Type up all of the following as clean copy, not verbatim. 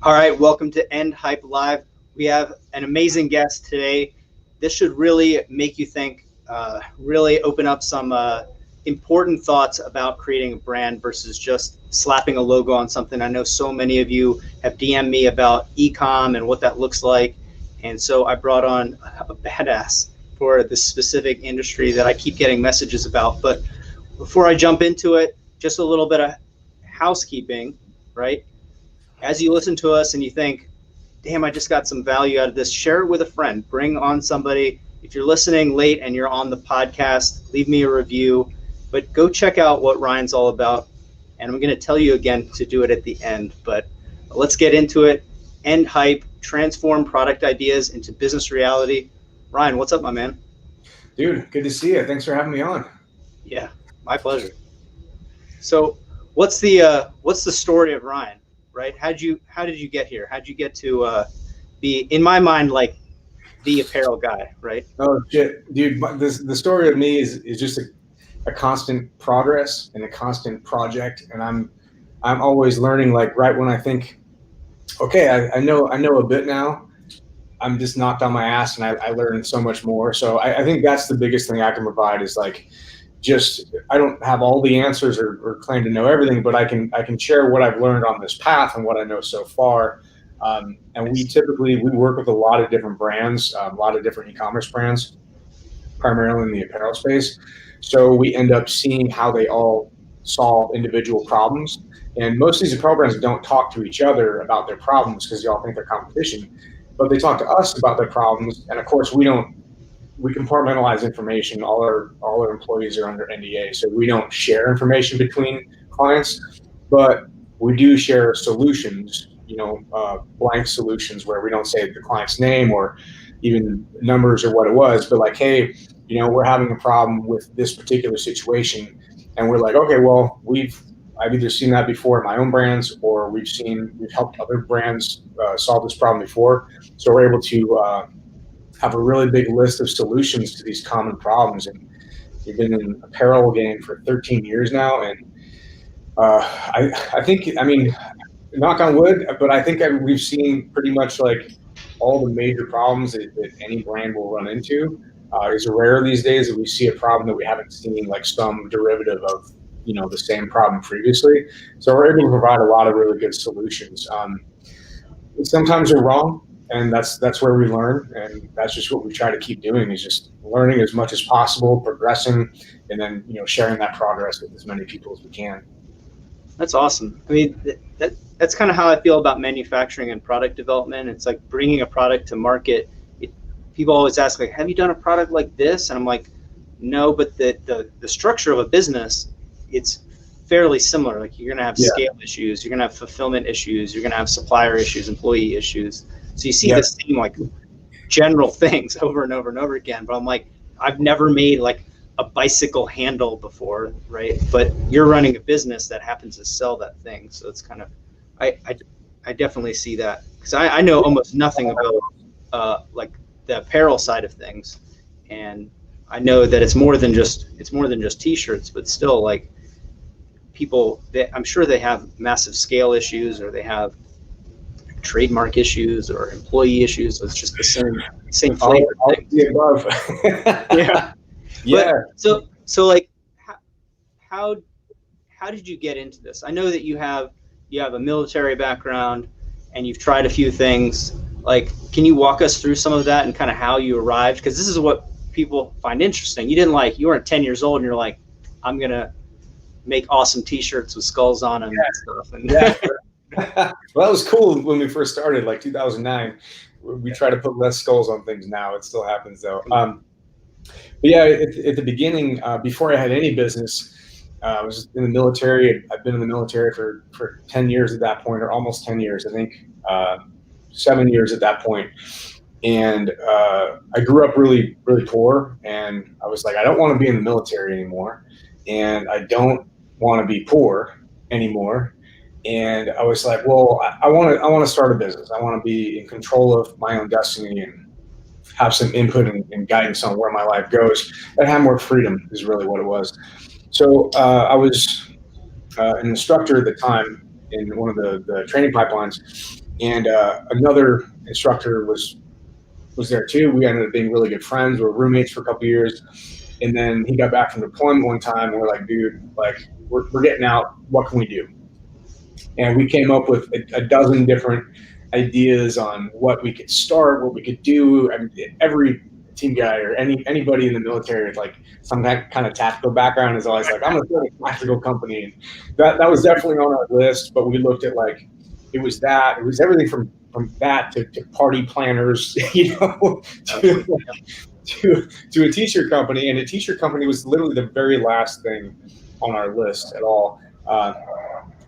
All right, welcome to End Hype Live. We have an amazing guest today. This should really make you think, really open up some important thoughts about creating a brand versus just slapping a logo on something. I know so many of you have DM'd me about e-com and what that looks like. And so I brought on a badass for this specific industry that I keep getting messages about. But before I jump into it, just a little bit of housekeeping, right? As you listen to us and you think, damn, I just got some value out of this, share it with a friend. Bring on somebody. If you're listening late and you're on the podcast, leave me a review. But go check out what Ryan's all about. And I'm going to tell you again to do it at the end. But let's get into it. End Hype, transform product ideas into business reality. Ryan, what's up, my man? Dude, good to see you. Thanks for having me on. Yeah, my pleasure. So what's the story of Ryan? Right? How did you get here? How'd you get to be, in my mind, like the apparel guy, right? Oh shit, dude! The story of me is just a constant progress and a constant project, and I'm always learning. Like right when I think, okay, I know a bit now, I'm just knocked on my ass, and I learn so much more. So I think that's the biggest thing I can provide is like. Just I don't have all the answers or claim to know everything, but I can share what I've learned on this path and what I know so far. And we work with a lot of different brands, a lot of different e-commerce brands, primarily in the apparel space. So we end up seeing how they all solve individual problems. And most of these apparel brands don't talk to each other about their problems because they all think they're competition, but they talk to us about their problems. And of course, we compartmentalize information. All our employees are under NDA, so we don't share information between clients, but we do share solutions, blank solutions where we don't say the client's name or even numbers or what it was, but like, hey, we're having a problem with this particular situation. And we're like, okay, well, I've either seen that before in my own brands or we've helped other brands solve this problem before. So we're able to, have a really big list of solutions to these common problems. And we've been in the apparel game for 13 years now. And I think, knock on wood, but I think we've seen pretty much like all the major problems that any brand will run into. It's rare these days that we see a problem that we haven't seen like some derivative of, the same problem previously. So we're able to provide a lot of really good solutions. Sometimes we're wrong. And that's where we learn, and that's just what we try to keep doing is just learning as much as possible, progressing, and then sharing that progress with as many people as we can. That's awesome. I mean, that's kind of how I feel about manufacturing and product development. It's like bringing a product to market. People always ask, like, have you done a product like this? And I'm like, no, but the structure of a business, it's fairly similar. Like you're going to have scale issues, you're going to have fulfillment issues, you're going to have supplier issues, employee issues. So you see the same like general things over and over and over again. But I'm like, I've never made like a bicycle handle before, right? But you're running a business that happens to sell that thing. So it's kind of, I definitely see that because I know almost nothing about like the apparel side of things, and I know that it's more than just t-shirts, but still like people that I'm sure they have massive scale issues or they have trademark issues or employee issues. So it's just the same flavor. All the above. Yeah. Yeah. But, so like, how did you get into this? I know that you have a military background and you've tried a few things. Like, can you walk us through some of that and kind of how you arrived? Because this is what people find interesting. You weren't 10 years old and you're like, I'm gonna make awesome t-shirts with skulls on them and stuff. And Well, that was cool when we first started, like 2009. We try to put less skulls on things now. It still happens though. But yeah, at the beginning, before I had any business, I was in the military. I've been in the military for 10 years at that point, or almost 10 years, I think, 7 years at that point. And I grew up really, really poor. And I was like, I don't want to be in the military anymore. And I don't want to be poor anymore. And I was like, well, I want to start a business. I want to be in control of my own destiny and have some input and guidance on where my life goes. And have more freedom is really what it was. So I was an instructor at the time in one of the training pipelines, And another instructor was there too. We ended up being really good friends. We were roommates for a couple of years. And then he got back from deployment one time, and we're like, dude, like, we're getting out. What can we do? And we came up with a dozen different ideas on what we could start, what we could do. I mean, every team guy or anybody in the military with like some kind of tactical background is always like, I'm going to start a tactical company. And that was definitely on our list, but we looked at like, it was everything from that to party planners, you know, to a t-shirt company. And a t-shirt company was literally the very last thing on our list at all.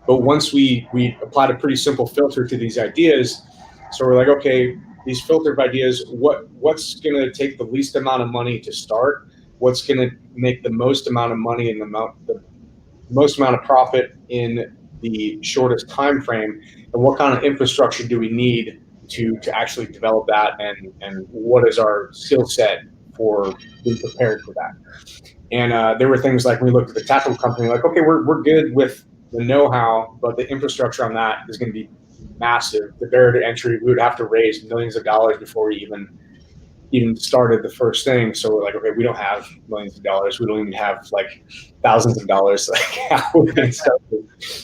But once we applied a pretty simple filter to these ideas, so we're like, okay, these filtered ideas, what's going to take the least amount of money to start? What's going to make the most amount of money and the most amount of profit in the shortest time frame? And what kind of infrastructure do we need to actually develop that? And what is our skill set for being prepared for that? And there were things like, we looked at the tactical company, like, okay, we're good with the know-how, but the infrastructure on that is going to be massive. The barrier to entry, we would have to raise millions of dollars before we even started the first thing. So we're like, okay, we don't have millions of dollars. We don't even have like thousands of dollars.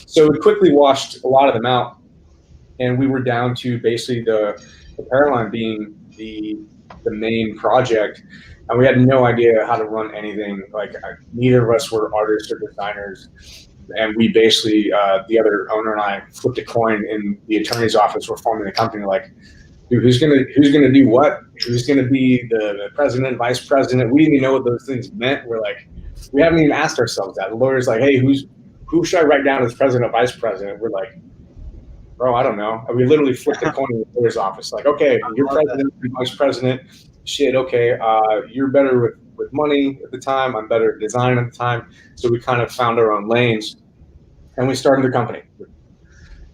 So we quickly washed a lot of them out, and we were down to basically the Apparel line being the main project. And we had no idea how to run anything. Like, neither of us were artists or designers. And we basically, the other owner and I flipped a coin in the attorney's office. We're forming the company. Like, dude, who's gonna do what? Who's gonna be the president, vice president? We didn't even know what those things meant. We're like, we haven't even asked ourselves that. The lawyer's like, hey, who should I write down as president, vice president? We're like, bro, I don't know. And we literally flipped a coin in the lawyer's office. Like, okay, you're president, you're vice president. Shit, okay, you're better with money at the time. I'm better at design at the time. So we kind of found our own lanes, and we started the company.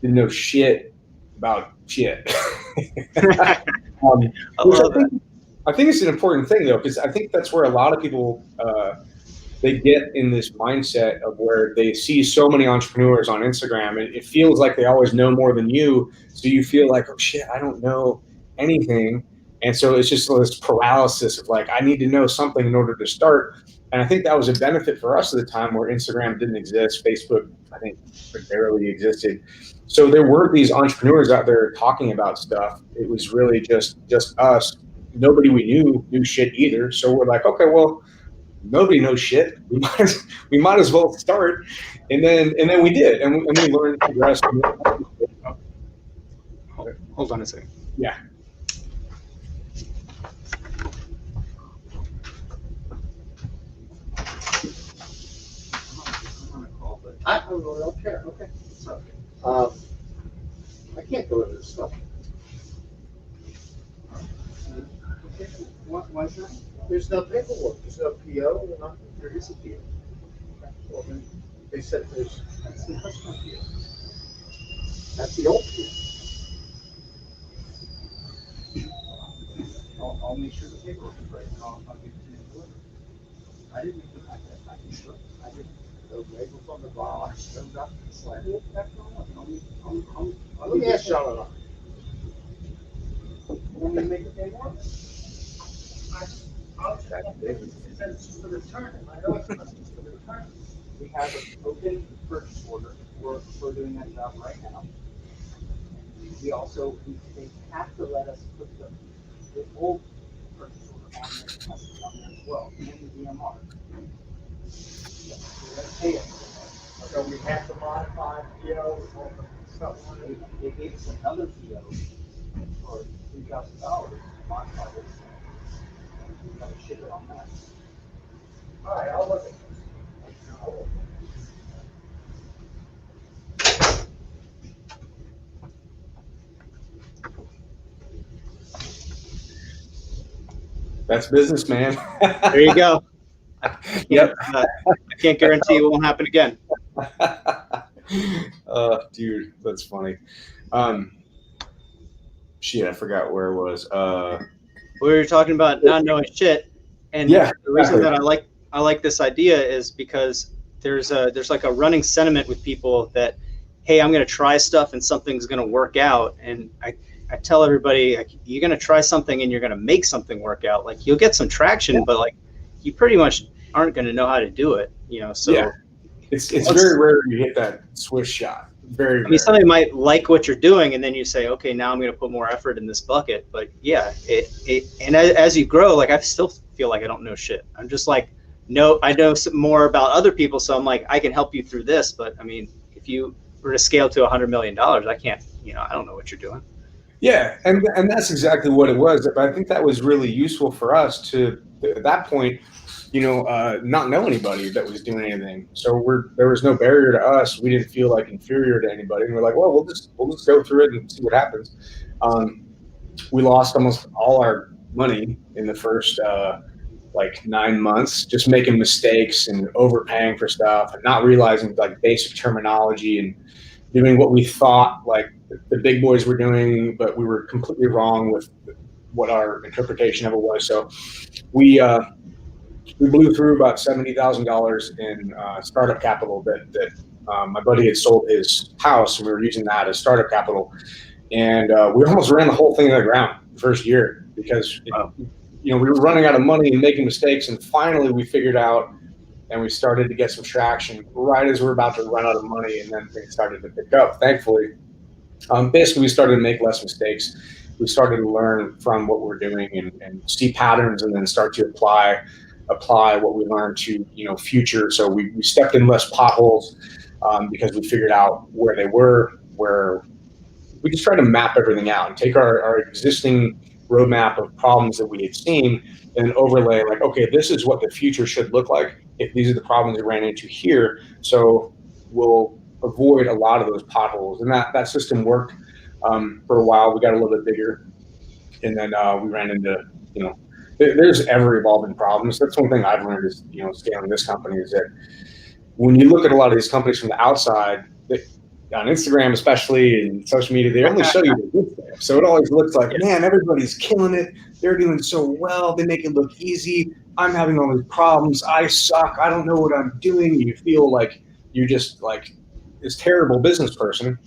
Didn't know shit about shit. I love that. I think it's an important thing, though, because I think that's where a lot of people they get in this mindset of where they see so many entrepreneurs on Instagram, and it feels like they always know more than you. So you feel like, oh shit, I don't know anything. And so it's just this paralysis of like, I need to know something in order to start. And I think that was a benefit for us at the time where Instagram didn't exist. Facebook, I think, barely existed. So there were these entrepreneurs out there talking about stuff. It was really just us. Nobody we knew shit either. So we're like, okay, well, nobody knows shit. We might as well start. And then we did. And we learned the rest. Hold on a second. Yeah. I don't care. Okay. So, I can't go into this stuff. Why is that? There's no paperwork. There's no PO. There is a PO. Well, then they said that's the customer PO. That's the old PO. I'll make sure the paperwork is right. I'll give it to you delivered. I didn't make the package. I didn't. Those labels on the box, those up the sled. Let me ask John. Want me to make the paperwork? I'll check on it. It says it's for the return. I know it's for the return. We have an open purchase order. We're doing that job right now. We also, they have to let us put the old purchase order on there as well, and the DMR. So we have to modify PO or stuff. They gave us another PO for $3,000 to modify this. We got to ship it on that. All right, I'll look at That's business, man. There you go. Yep. I can't guarantee it won't happen again. Dude, that's funny. Shit, I forgot where it was. We were talking about not knowing shit, and yeah, the reason that I like this idea is because there's like a running sentiment with people that hey, I'm going to try stuff and something's going to work out. And I tell everybody, like, you're going to try something and you're going to make something work out. Like, you'll get some traction, but like, you pretty much aren't going to know how to do it, you know? So yeah, it's very rare you hit that Swiss shot. Very rare. I mean, somebody might like what you're doing, and then you say, okay, now I'm going to put more effort in this bucket. But yeah, and as you grow, like, I still feel like I don't know shit. I'm just like, no, I know more about other people. So I'm like, I can help you through this. But I mean, if you were to scale to $100 million, I can't, you know, I don't know what you're doing. Yeah, and that's exactly what it was. But I think that was really useful for us to, at that point, you know, not know anybody that was doing anything. So there was no barrier to us. We didn't feel like inferior to anybody. And we're like, well, we'll just go through it and see what happens. We lost almost all our money in the first like 9 months, just making mistakes and overpaying for stuff and not realizing like basic terminology and doing what we thought like the big boys were doing, but we were completely wrong with what our interpretation of it was. So we blew through about $70,000 in startup capital that my buddy had sold his house, and we were using that as startup capital. And we almost ran the whole thing to the ground the first year because you know, we were running out of money and making mistakes. And finally we figured out, and we started to get some traction right as we were about to run out of money, and then things started to pick up, thankfully. Basically, we started to make less mistakes. We started to learn from what we're doing and see patterns, and then start to apply what we learned to, you know, future. So we stepped in less potholes because we figured out where they were, where we just tried to map everything out and take our existing roadmap of problems that we had seen and overlay like, okay, this is what the future should look like if these are the problems we ran into here. So we'll avoid a lot of those potholes. And that system worked for a while. We got a little bit bigger, and then we ran into, you know, there's ever evolving problems. That's one thing I've learned is, you know, scaling this company is that when you look at a lot of these companies from the outside, on Instagram especially and social media, they only show you the good stuff. So it always looks like, man, everybody's killing it. They're doing so well. They make it look easy. I'm having all these problems. I suck. I don't know what I'm doing. You feel like you're just like this terrible business person.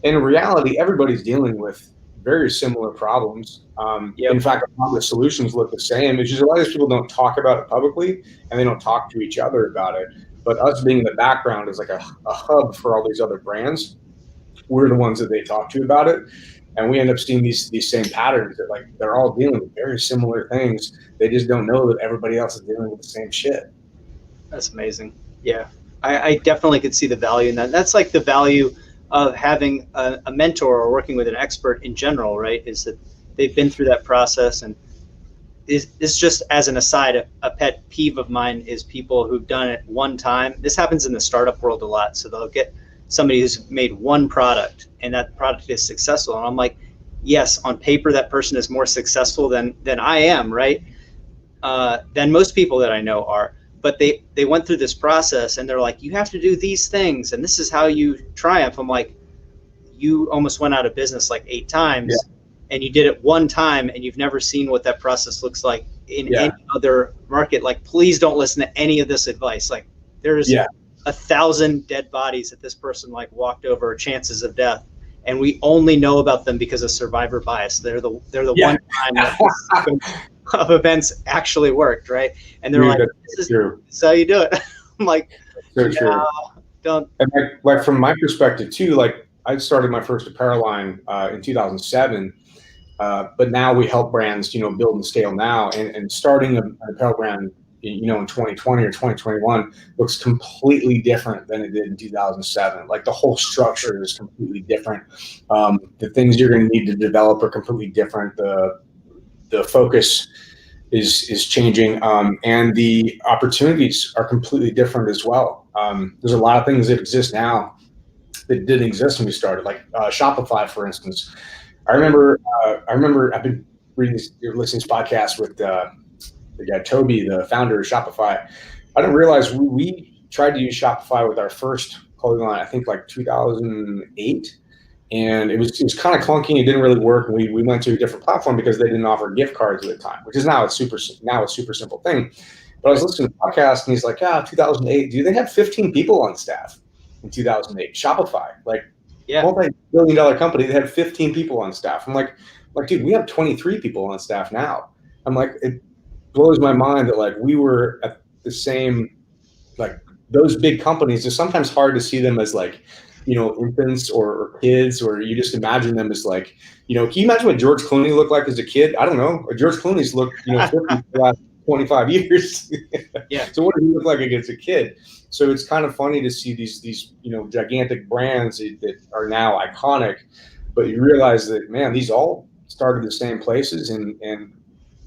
And in reality, everybody's dealing with very similar problems. In fact, a lot of the solutions look the same. It's just a lot of these people don't talk about it publicly, and they don't talk to each other about it. But us being in the background is like a hub for all these other brands. We're the ones that they talk to about it. And we end up seeing these same patterns that like they're all dealing with very similar things. They just don't know that everybody else is dealing with the same shit. That's amazing. Yeah, I definitely could see the value in that. That's like the value of having a mentor or working with an expert in general, right? Is that they've been through that process. And is just as an aside, a pet peeve of mine is people who've done it one time. This happens in the startup world a lot. So they'll get somebody who's made one product and that product is successful. And I'm like, yes, on paper, that person is more successful than I am, right? Than most people that I know are. But they went through this process and they're like, you have to do these things and this is how you triumph. I'm like, you almost went out of business like 8 times. Yeah. And you did it one time and you've never seen what that process looks like in any other market. Like, please don't listen to any of this advice. Like, there's 1,000 dead bodies that this person like walked over, chances of death, and we only know about them because of survivor bias. They're the one time that of events actually worked, right? And they're like, this is how you do it. I'm like, true. Don't. And like from my perspective too, like I started my first apparel line in 2007. But now we help brands, you know, build and scale now, and starting an apparel brand, you know, in 2020 or 2021 looks completely different than it did in 2007. Like the whole structure is completely different. The things you're going to need to develop are completely different. The focus is changing, and the opportunities are completely different as well. There's a lot of things that exist now that didn't exist when we started, like Shopify, for instance. I remember I've been listening to podcasts with the guy Toby, the founder of Shopify. I didn't realize we tried to use Shopify with our first clothing line, I think like 2008, and it was kind of clunky. It didn't really work. And we went to a different platform because they didn't offer gift cards at the time, which is now a super simple thing. But I was listening to the podcast and he's like, 2008, dude, they had 15 people on staff. in 2008. Shopify, like Yeah. multi-billion-dollar company that had 15 people on staff. I'm like, dude, we have 23 people on staff now. I'm like, it blows my mind that like we were at the same, like those big companies. It's sometimes hard to see them as like, infants or kids, or you just imagine them as like, can you imagine what George Clooney looked like as a kid? I don't know. George Clooney's looked, 50 for the last 25 years. Yeah. So what did he look like as a kid? So it's kind of funny to see these gigantic brands that are now iconic, but you realize that, man, these all started the same places. And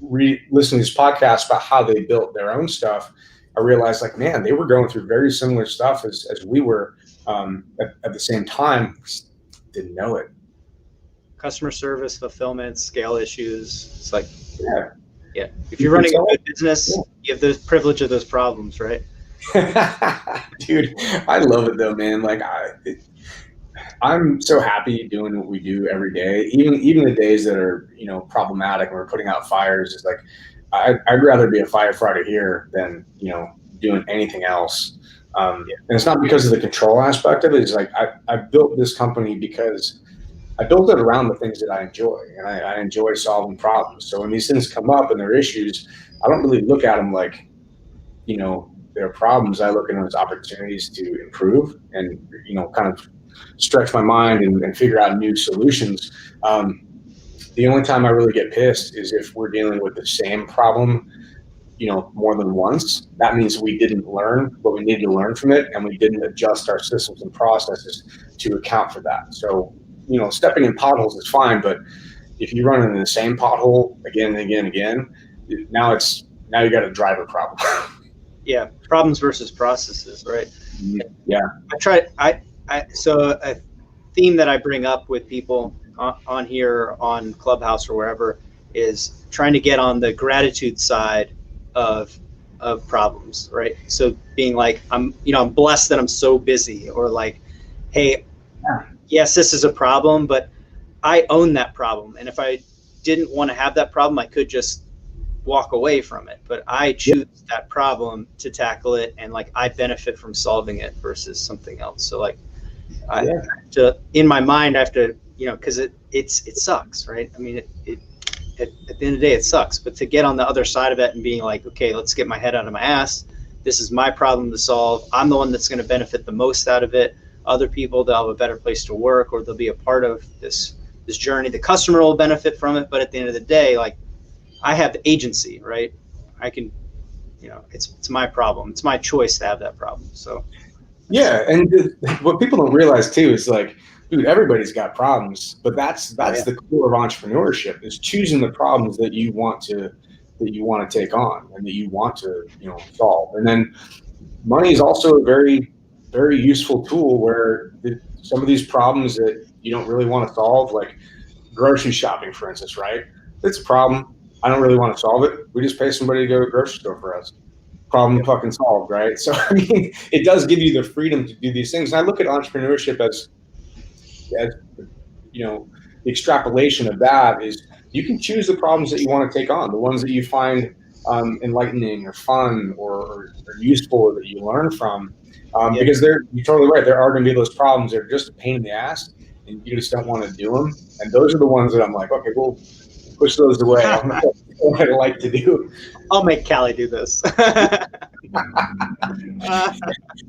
listening to these podcasts about how they built their own stuff, I realized like, man, they were going through very similar stuff as we were at the same time. Didn't know it. Customer service, fulfillment, scale issues. It's like, yeah. If you're running a good business, you have the privilege of those problems, right? Dude, I love it though, man. Like I'm so happy doing what we do every day, even the days that are, problematic and we're putting out fires. It's like, I'd rather be a firefighter here than, doing anything else. And it's not because of the control aspect of it. It's like, I built this company because I built it around the things that I enjoy, and I enjoy solving problems. So when these things come up and there are issues, I don't really look at them like, they're problems. I look at them as opportunities to improve and, kind of stretch my mind and figure out new solutions. The only time I really get pissed is if we're dealing with the same problem, more than once. That means we didn't learn what we needed to learn from it, and we didn't adjust our systems and processes to account for that. So, stepping in potholes is fine, but if you run into the same pothole again and again and again, now you got a driver problem. Yeah, problems versus processes, right? Yeah. So a theme that I bring up with people on here, on Clubhouse or wherever, is trying to get on the gratitude side of problems, right? So being like, I'm blessed that I'm so busy, or like, hey, yes, this is a problem, but I own that problem. And if I didn't want to have that problem, I could just walk away from it, but I choose that problem to tackle it, and like I benefit from solving it versus something else. So like in my mind I have to, because it sucks, right? I mean, it at the end of the day it sucks, but to get on the other side of it and being like, okay, let's get my head out of my ass. This is my problem to solve. I'm the one that's going to benefit the most out of it. Other people, they'll have a better place to work, or they'll be a part of this journey. The customer will benefit from it, but at the end of the day, like, I have the agency, right? I can, it's my problem. It's my choice to have that problem. So, yeah. And what people don't realize too is like, dude, everybody's got problems, but that's the core of entrepreneurship, is choosing the problems that you want to take on and that you want to, solve. And then money is also a very, very useful tool where some of these problems that you don't really want to solve, like grocery shopping, for instance, right? It's a problem. I don't really want to solve it. We just pay somebody to go to the grocery store for us. Problem fucking solved, right? So, I mean, it does give you the freedom to do these things. And I look at entrepreneurship as the extrapolation of that is you can choose the problems that you want to take on, the ones that you find enlightening or fun or useful, or that you learn from. Because you're totally right. There are going to be those problems that are just a pain in the ass, and you just don't want to do them. And those are the ones that I'm like, okay, we'll push those away. I'm not what I like to do. I'll make Callie do this. And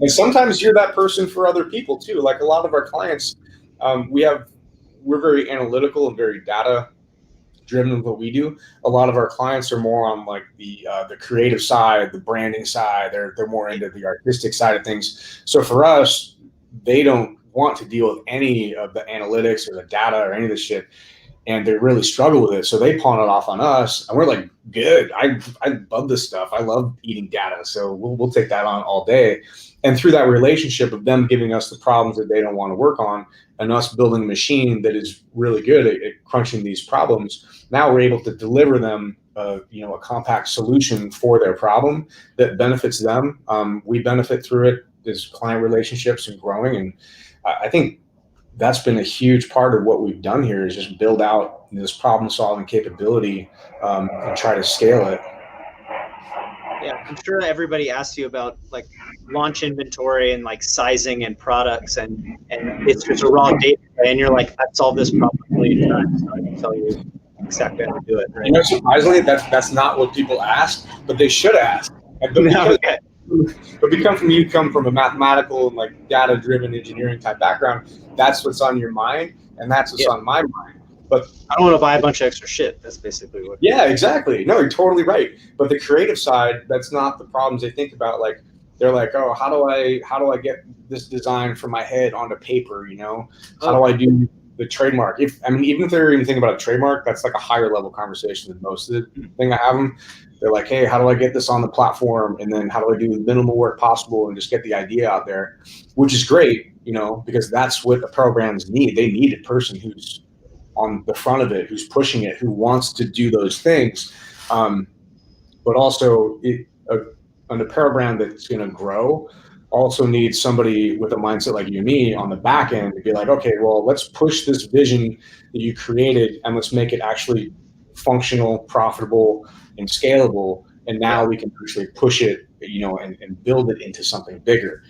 sometimes you're that person for other people too. Like a lot of our clients, we're very analytical and very data driven with what we do. A lot of our clients are more on like the creative side, the branding side. They're more into the artistic side of things. So for us, they don't want to deal with any of the analytics or the data or any of this shit, and they really struggle with it. So they pawn it off on us, and we're like, good. I love this stuff. I love eating data, so we'll take that on all day. And through that relationship of them giving us the problems that they don't want to work on, and us building a machine that is really good at crunching these problems, now we're able to deliver them a compact solution for their problem that benefits them. We benefit through it. There's client relationships and growing, and I think that's been a huge part of what we've done here, is just build out this problem solving capability and try to scale it. Yeah, I'm sure everybody asks you about like launch inventory and like sizing and products, and it's just a raw data, and you're like, I've solved this problem a million times, so I can tell you exactly how to do it, right? You know, surprisingly, that's not what people ask, but they should ask. But because Okay. you come from a mathematical and like data-driven engineering type background, that's what's on your mind, and that's what's Yeah. on my mind. But I don't want to buy a bunch of extra shit. That's basically what. yeah, exactly. No, you're totally right. But the creative side, that's not the problems they think about. Like they're like, oh, how do I get this design from my head onto paper? You know, how do I do the trademark? Even if they're even thinking about a trademark, that's like a higher level conversation than most of the thing I have them. They're like, hey, how do I get this on the platform? And then how do I do the minimal work possible and just get the idea out there, which is great, you know, because that's what apparel brands need. They need a person who's on the front of it, who's pushing it, who wants to do those things. But also an apparel brand that's going to grow also needs somebody with a mindset like you and me on the back end to be like, okay, well, let's push this vision that you created and let's make it actually functional, profitable, and scalable. And now we can actually push it, you know, and build it into something bigger.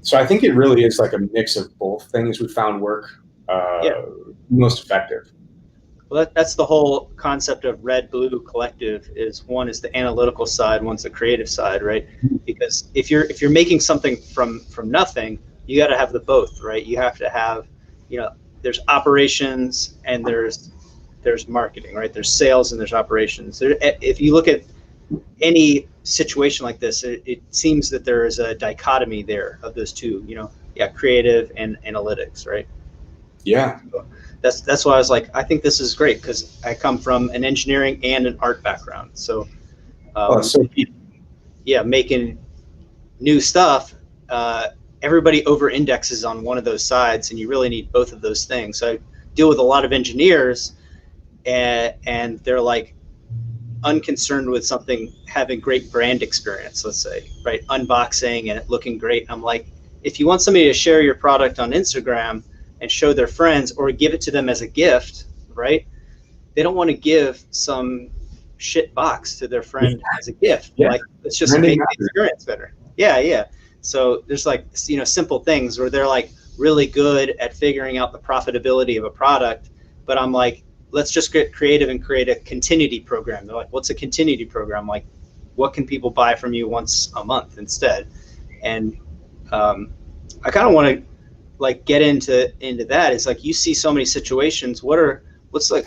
So I think it really is like a mix of both things we found work most effective. Well, that's the whole concept of Red Blue Collective. Is one is the analytical side, one's the creative side, right? Because if you're making something from nothing, you got to have the both, right? You have to have, you know, there's operations and there's marketing, right? There's sales and there's operations. If you look at any situation like this, it seems that there is a dichotomy there of those two, you know, creative and analytics, right? Yeah. That's why I was like, I think this is great because I come from an engineering and an art background. So, making new stuff, everybody over indexes on one of those sides, and you really need both of those things. So I deal with a lot of engineers, and they're like unconcerned with something having great brand experience, let's say, right? Unboxing and it looking great. I'm like, if you want somebody to share your product on Instagram and show their friends or give it to them as a gift, right? They don't want to give some shit box to their friend as a gift. Yeah. Like, let's just make the experience better. Yeah. So there's like, you know, simple things where they're like really good at figuring out the profitability of a product, but I'm like, let's just get creative and create a continuity program. They're like, what's a continuity program? Like, what can people buy from you once a month instead? And I kind of want to like get into that. It's like you see so many situations. What's a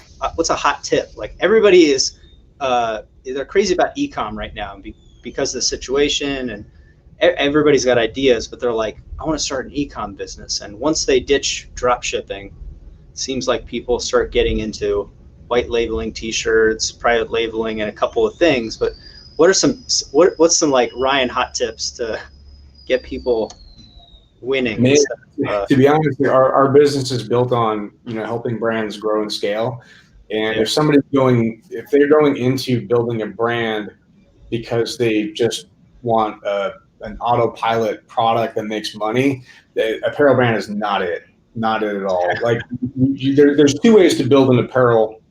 hot tip? Like everybody is they're crazy about e-com right now because of the situation, and everybody's got ideas, but they're like, I want to start an e-com business. And once they ditch drop shipping, it seems like people start getting into white labeling t-shirts, private labeling, and a couple of things. But what's some like Ryan hot tips to get people winning? Man, to be honest, our business is built on, you know, helping brands grow and scale. And if they're going into building a brand because they just want an autopilot product that makes money, the apparel brand is not it at all. Like there's two ways to build an apparel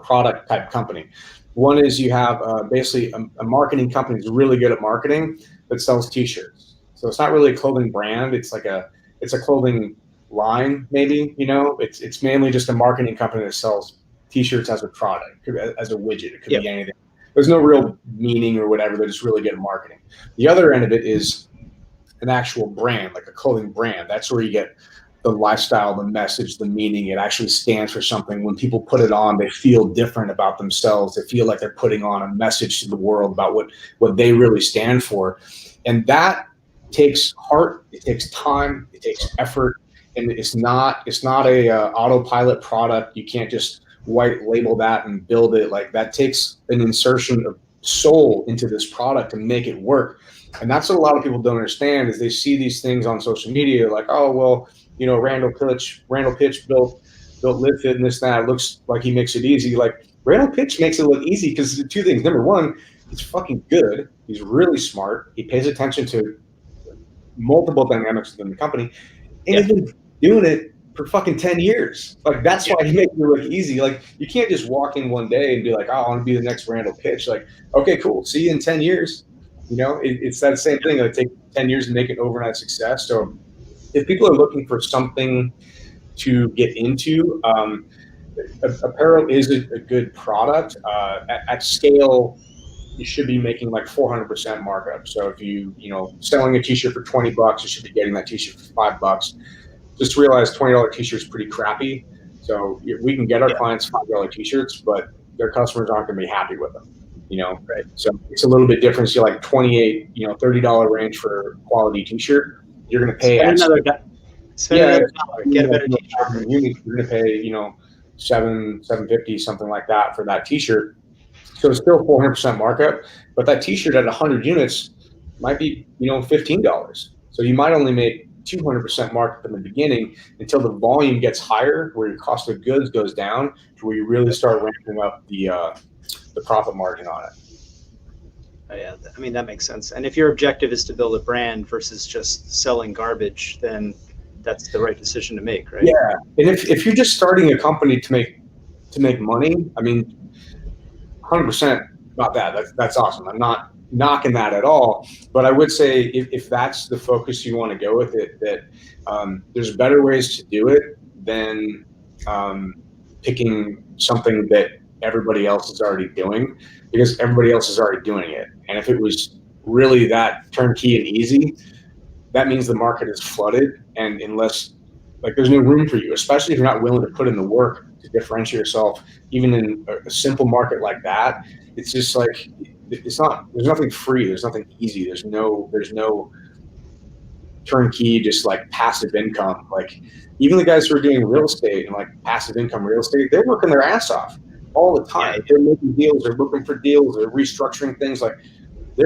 product type company. One is you have basically a marketing company that's really good at marketing that sells t-shirts. So it's not really a clothing brand. It's a clothing line, maybe, you know, it's mainly just a marketing company that sells t-shirts as a product, as a widget. It could be anything. There's no real meaning or whatever. They're just really good at marketing. The other end of it is an actual brand, like a clothing brand. That's where you get the lifestyle, the message, the meaning. It actually stands for something. When people put it on, they feel different about themselves. They feel like they're putting on a message to the world about what they really stand for. And that takes heart, it takes time, it takes effort, and it's not a autopilot product. You can't just white label that and build it. Like that takes an insertion of soul into this product to make it work. And that's what a lot of people don't understand is they see these things on social media like, oh, well, you know, Randall Pitch built Live Fit and this, that. It looks like he makes it easy. Like Randall Pitch makes it look easy because two things. Number one, he's fucking good. He's really smart. He pays attention to multiple dynamics within the company. And he's been doing it for fucking 10 years. Like, that's why you make it look easy. Like, you can't just walk in one day and be like, oh, I want to be the next Randall Pitch. Like, okay, cool. See you in 10 years. You know, it's that same thing. It'll take 10 years to make an overnight success. So if people are looking for something to get into, apparel is a good product. At scale, you should be making like 400% markup. So if you selling a t-shirt for $20, you should be getting that t-shirt for $5. Just realize $20 t-shirts pretty crappy. So we can get our clients $5 t-shirts, but their customers aren't going to be happy with them. Right. So it's a little bit different. So like $28, $30 range for a quality t-shirt. You're going to pay another $1, get a better t-shirt. You're going to pay, $750, something like that for that t-shirt. So it's still 400% markup, but that t-shirt at 100 units might be, $15. So you might only make 200% markup in the beginning until the volume gets higher, where your cost of goods goes down to where you really start ramping up the profit margin on it. Yeah, I mean, that makes sense. And if your objective is to build a brand versus just selling garbage, then that's the right decision to make, right? Yeah, and if you're just starting a company to make money, I mean, 100% about that. That's awesome. I'm not knocking that at all, but I would say if that's the focus you want to go with it, that there's better ways to do it than picking something that everybody else is already doing, because everybody else is already doing it. And if it was really that turnkey and easy, that means the market is flooded, and unless there's no room for you, especially if you're not willing to put in the work to differentiate yourself, even in a simple market like that. It's just like, there's nothing free, there's nothing easy, there's no turnkey, just like passive income. Like, even the guys who are doing real estate and like passive income real estate, they're working their ass off all the time. They're making deals, they're looking for deals, they're restructuring things. Like, they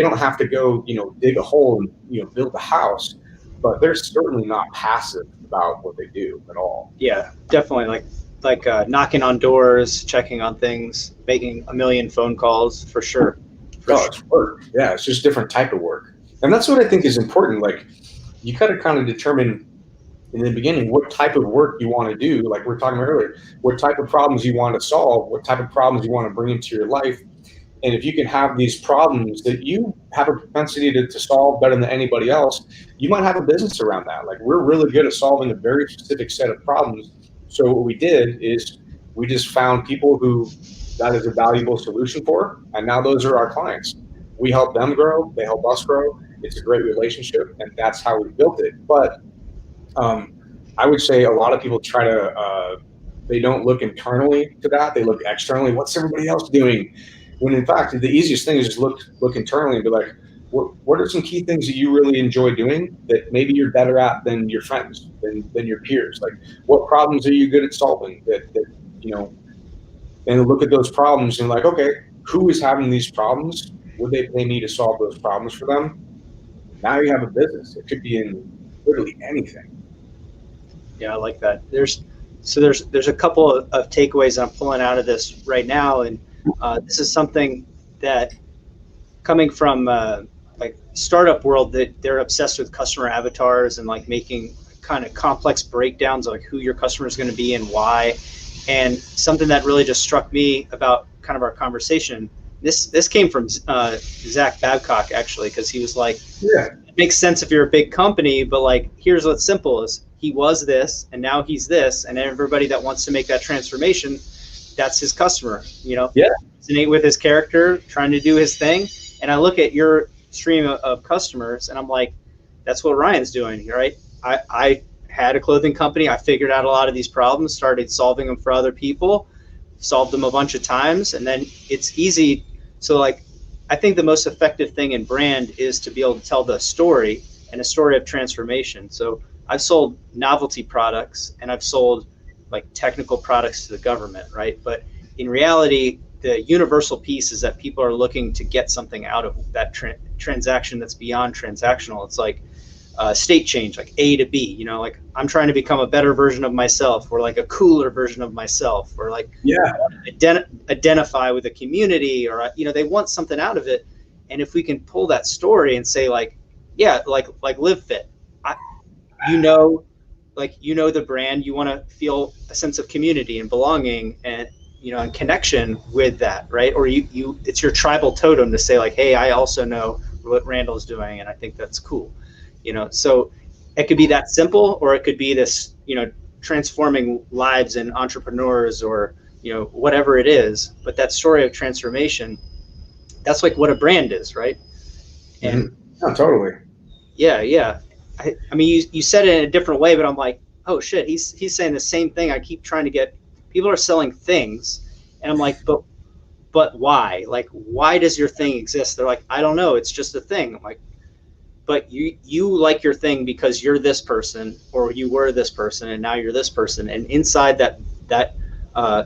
don't have to go, dig a hole and, build a house, but they're certainly not passive about what they do at all. Yeah, definitely. Like knocking on doors, checking on things, making a million phone calls, for sure. It's work. Yeah, it's just different type of work. And that's what I think is important. Like, you got to kind of determine in the beginning what type of work you want to do. Like we were talking about earlier, what type of problems you want to solve, what type of problems you want to bring into your life. And if you can have these problems that you have a propensity to solve better than anybody else, you might have a business around that. Like, we're really good at solving a very specific set of problems. So what we did is we just found people who that is a valuable solution for, and now those are our clients. We help them grow, they help us grow. It's a great relationship, and that's how we built it. But I would say a lot of people try to, they don't look internally to that, they look externally. What's everybody else doing? When in fact, the easiest thing is just look internally and be like, what are some key things that you really enjoy doing that maybe you're better at than your friends, than your peers? Like, what problems are you good at solving and look at those problems and like, okay, who is having these problems? Would they pay me to solve those problems for them? Now you have a business. It could be in literally anything. Yeah, I like that. There's a couple of takeaways I'm pulling out of this right now, and this is something that, coming from like startup world, that they're obsessed with customer avatars and like making kind of complex breakdowns of like who your customer is going to be and why. And something that really just struck me about kind of our conversation, this came from Zach Babcock, actually, because he was like, yeah, it makes sense if you're a big company, but like, here's what's simple is he was this and now he's this, and everybody that wants to make that transformation, that's his customer, Yeah. Resonate with his character, trying to do his thing. And I look at your stream of customers and I'm like, that's what Ryan's doing, right? I had a clothing company. I figured out a lot of these problems, started solving them for other people, solved them a bunch of times, and then it's easy. So like, I think the most effective thing in brand is to be able to tell the story, and a story of transformation. So I've sold novelty products and I've sold like technical products to the government, right? But in reality, the universal piece is that people are looking to get something out of that transaction that's beyond transactional. It's like state change, like A to B, like I'm trying to become a better version of myself, or like a cooler version of myself, or like identify with a community, or they want something out of it. And if we can pull that story and say like, yeah, like Live Fit, like, you know, the brand, you want to feel a sense of community and belonging and, you know, and connection with that, right? Or you it's your tribal totem to say like, hey, I also know what Randall's doing and I think that's cool, you know. So it could be that simple, or it could be this, you know, transforming lives and entrepreneurs, or, you know, whatever it is. But that story of transformation, that's like what a brand is, right? And Oh, totally. yeah. I mean, you said it in a different way, but I'm like, oh shit, he's saying the same thing. I keep trying to get, people are selling things, and I'm like, but why? Like, why does your thing exist? They're like, I don't know, it's just a thing. I'm like, but you like your thing because you're this person, or you were this person, and now you're this person. And inside that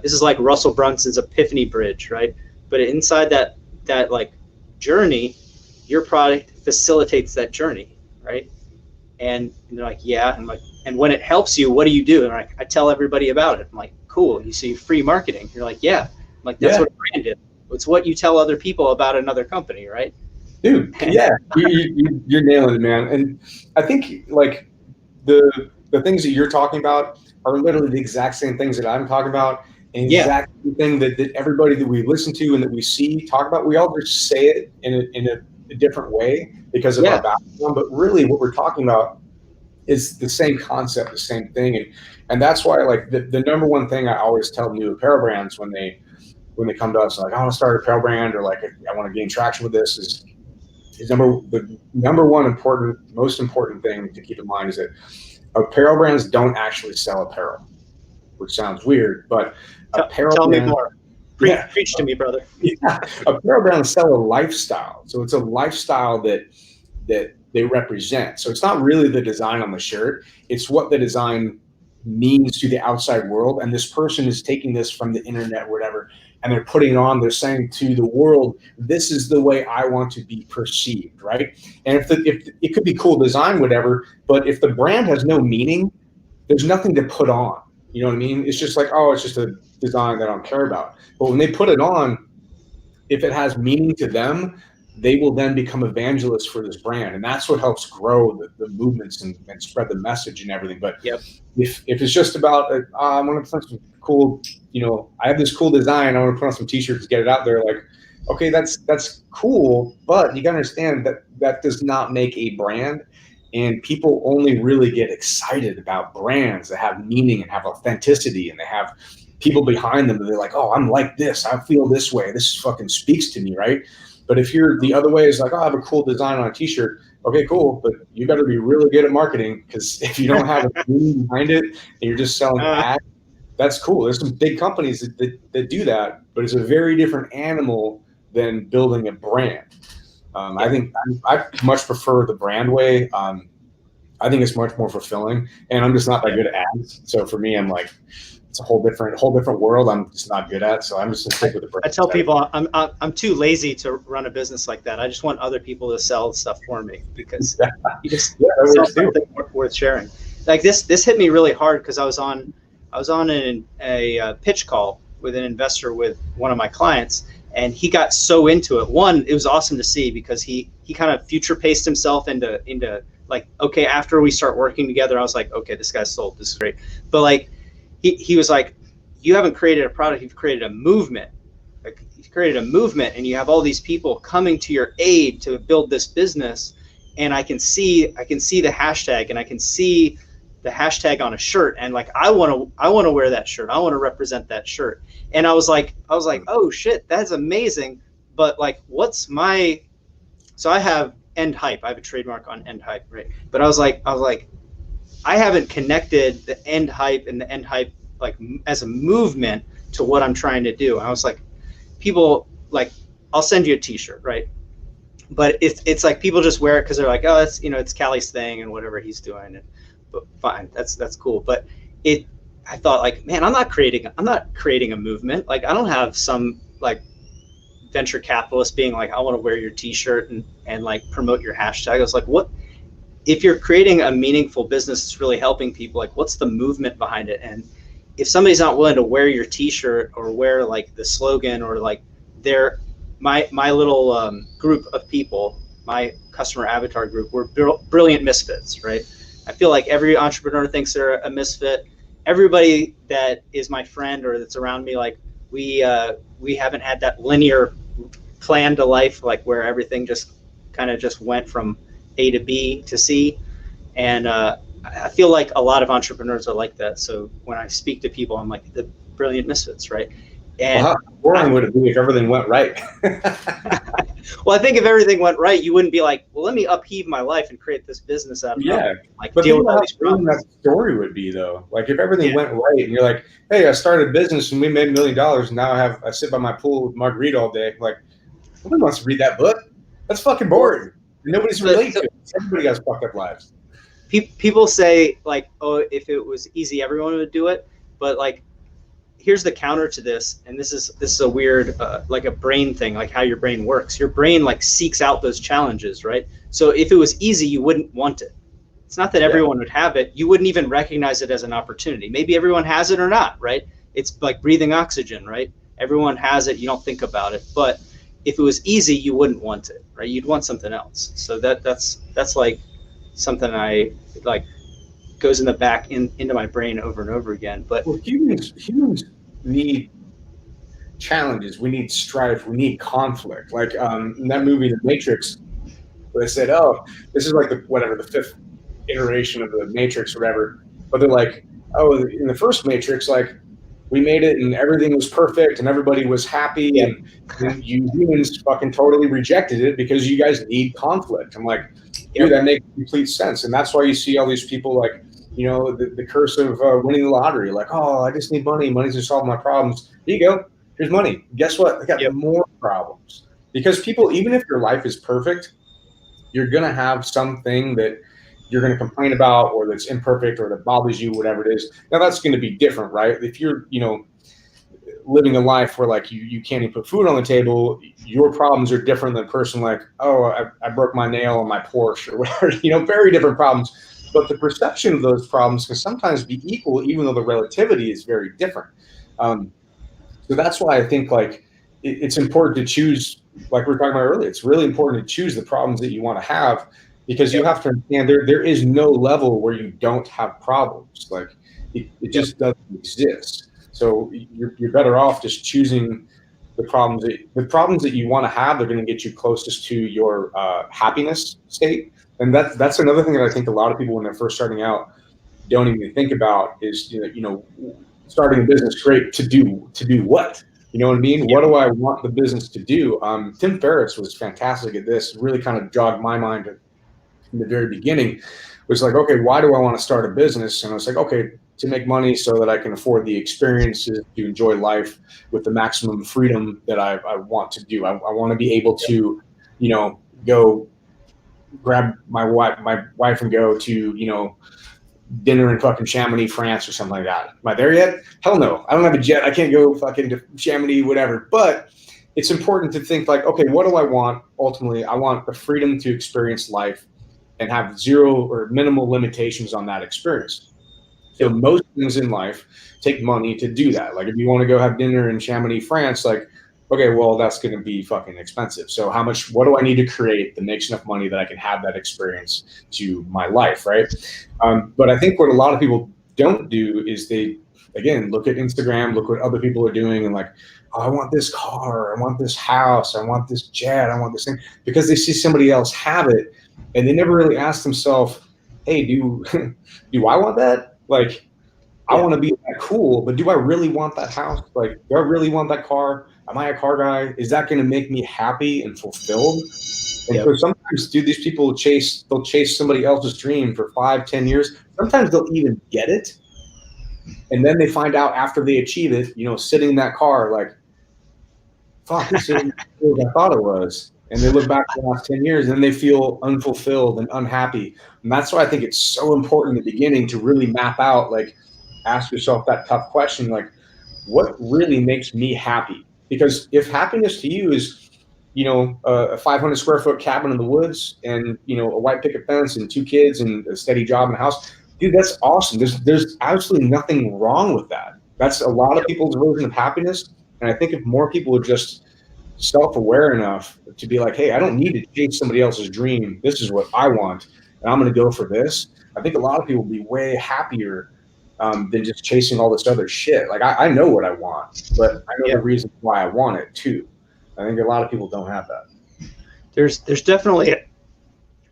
this is like Russell Brunson's epiphany bridge, right? But inside that like journey, your product facilitates that journey, right? And they're like, yeah. And like, and when it helps you, what do you do? And like, I tell everybody about it. I'm like, cool. You see free marketing. You're like, yeah. I'm like, that's what a brand is. It's what you tell other people about another company, right? Dude, yeah, you're nailing it, man. And I think like the things that you're talking about are literally the exact same things that I'm talking about, and exact thing that everybody that we listen to and that we see talk about. We all just say it in a different way because of our background, but really what we're talking about is the same concept, the same thing. And that's why like the number one thing I always tell new apparel brands when they come to us, like, I want to start an apparel brand, or like, I want to gain traction with this, is the number one most important thing to keep in mind is that apparel brands don't actually sell apparel, which sounds weird, but tell me more. Preach to me, brother. Yeah, apparel brands sell a lifestyle. So it's a lifestyle that they represent. So it's not really the design on the shirt. It's what the design means to the outside world. And this person is taking this from the internet, or whatever, and they're putting it on, they're saying to the world, this is the way I want to be perceived, right? And if it could be cool design, whatever, but if the brand has no meaning, there's nothing to put on. You know what I mean? It's just like, oh, it's just a design that I don't care about. But when they put it on, if it has meaning to them, they will then become evangelists for this brand. And that's what helps grow the movements and spread the message and everything. But if it's just about, I want to put some cool, you know, I have this cool design, I want to put on some t-shirts, get it out there, like, okay, that's cool, but you gotta understand that does not make a brand. And people only really get excited about brands that have meaning and have authenticity, and they have people behind them that they're like, oh, I'm like this, I feel this way, this fucking speaks to me, right? But if you're the other way, is like, oh, I have a cool design on a t-shirt. Okay, cool, but you better be really good at marketing, because if you don't have a meaning behind it and you're just selling ads, that's cool. There's some big companies that do that, but it's a very different animal than building a brand. I think I much prefer the brand way. I think it's much more fulfilling, and I'm just not that good at ads. So for me, I'm like, it's a whole different world I'm just not good at. So I'm just gonna stick with the brand. I tell people I'm too lazy to run a business like that. I just want other people to sell stuff for me, because you just sell something worth sharing. Like this hit me really hard, because I was on a pitch call with an investor with one of my clients, and he got so into it. One, it was awesome to see, because he kind of future paced himself into like, okay, after we start working together, I was like, okay, this guy's sold. This is great. But like, he was like, you haven't created a product, you've created a movement. Like, you've created a movement, and you have all these people coming to your aid to build this business. And I can see the hashtag, and I can see the hashtag on a shirt, and like, I want to wear that shirt. I want to represent that shirt. And I was like, oh shit, that's amazing. But like, so I have End Hype. I have a trademark on End Hype, right? But I was like, I haven't connected the End Hype and the End Hype like as a movement to what I'm trying to do. I was like, people, like, I'll send you a t-shirt, right? But it's like, people just wear it because they're like, oh, it's, you know, it's Callie's thing and whatever he's doing. And but fine, that's cool. But I thought, like, man, I'm not creating a movement. Like, I don't have some like venture capitalist being like, I want to wear your t-shirt and like promote your hashtag. I was like, what if you're creating a meaningful business that's really helping people? Like, what's the movement behind it? And if somebody's not willing to wear your t-shirt or wear like the slogan, or like my little group of people, my customer avatar group, we're brilliant misfits, right? I feel like every entrepreneur thinks they're a misfit. Everybody that is my friend or that's around me, like we haven't had that linear plan to life, like where everything just kind of just went from A to B to C. And I feel like a lot of entrepreneurs are like that. So when I speak to people, I'm like the brilliant misfits, right? And how boring would it be if everything went right? well, I think if everything went right, you wouldn't be like, well, let me upheave my life and create this business out of nothing. Like but deal think with all about these how boring problems. that story would be, though. Like if everything went right, and you're like, "Hey, I started a business and we made $1 million, and now I sit by my pool with margarita all day." Like, nobody wants to read that book. That's fucking boring. Nobody's related to it. Everybody has fucked up lives. People say like, oh, if it was easy, everyone would do it. But like, here's the counter to this, and this is a weird like a brain thing, like how your brain works. Your brain like seeks out those challenges, right? So if it was easy, you wouldn't want it. It's not that everyone would have it. You wouldn't even recognize it as an opportunity. Maybe everyone has it or not, right? It's like breathing oxygen, right? Everyone has it. You don't think about it. But if it was easy, you wouldn't want it, right? You'd want something else. So that's like something I like goes in the back into my brain over and over again. But well, humans need challenges. We need strife. We need conflict. Like in that movie, The Matrix, where they said, "Oh, this is like the fifth iteration of the Matrix, or whatever." But they're like, "Oh, in the first Matrix, like we made it and everything was perfect and everybody was happy, and you humans fucking totally rejected it because you guys need conflict." I'm like, dude, that makes complete sense, and that's why you see all these people like, you know, the curse of winning the lottery. Like, oh, I just need money. Money's to solve my problems. Here you go. Here's money. Guess what? I got more problems. Because people, even if your life is perfect, you're going to have something that you're going to complain about, or that's imperfect, or that bothers you, whatever it is. Now that's going to be different, right? If you're, you know, living a life where like you can't even put food on the table, your problems are different than a person like, oh, I broke my nail on my Porsche or whatever, you know, very different problems. But the perception of those problems can sometimes be equal, even though the relativity is very different. So that's why I think like it's important to choose, like we were talking about earlier, it's really important to choose the problems that you want to have, because you have to understand there is no level where you don't have problems. Like it just doesn't exist. So you're better off just choosing the problems that you want to have. They're going to get you closest to your happiness state. And that's another thing that I think a lot of people, when they're first starting out, don't even think about is, you know, starting a business, great, to do what? You know what I mean? What do I want the business to do? Tim Ferriss was fantastic at this. Really kind of jogged my mind in the very beginning. It was like, okay, why do I want to start a business? And I was like, okay, to make money so that I can afford the experiences, to enjoy life with the maximum freedom that I want to do. I want to be able to, you know, go grab my wife and go to, you know, dinner in fucking Chamonix, France, or something like that. Am I there yet? Hell no. I don't have a jet. I can't go fucking to Chamonix, whatever. But it's important to think like, okay, what do I want? Ultimately, I want the freedom to experience life and have zero or minimal limitations on that experience. So most things in life take money to do that. Like if you want to go have dinner in Chamonix, France, like, okay, well, that's going to be fucking expensive. So what do I need to create that makes enough money that I can have that experience to my life, right? But I think what a lot of people don't do is they, again, look at Instagram, look what other people are doing, and like, oh, I want this car, I want this house, I want this jet, I want this thing, because they see somebody else have it, and they never really ask themselves, hey, do I want that? Like, I want to be that cool, but do I really want that house? Like, do I really want that car? Am I a car guy? Is that going to make me happy and fulfilled? And so sometimes, dude, these people they'll chase somebody else's dream for 5-10 years. Sometimes they'll even get it. And then they find out after they achieve it, you know, sitting in that car, like, fuck, this isn't what I thought it was. And they look back the last 10 years and they feel unfulfilled and unhappy. And that's why I think it's so important in the beginning to really map out, like, ask yourself that tough question, like, what really makes me happy? Because if happiness to you is, you know, a 500 square foot cabin in the woods and, you know, a white picket fence and 2 kids and a steady job and a house, dude, that's awesome. There's absolutely nothing wrong with that. That's a lot of people's version of happiness. And I think if more people are just self-aware enough to be like, hey, I don't need to chase somebody else's dream. This is what I want, and I'm going to go for this. I think a lot of people will be way happier than just chasing all this other shit. Like I know what I want, but I know the reason why I want it too. I think a lot of people don't have that. There's definitely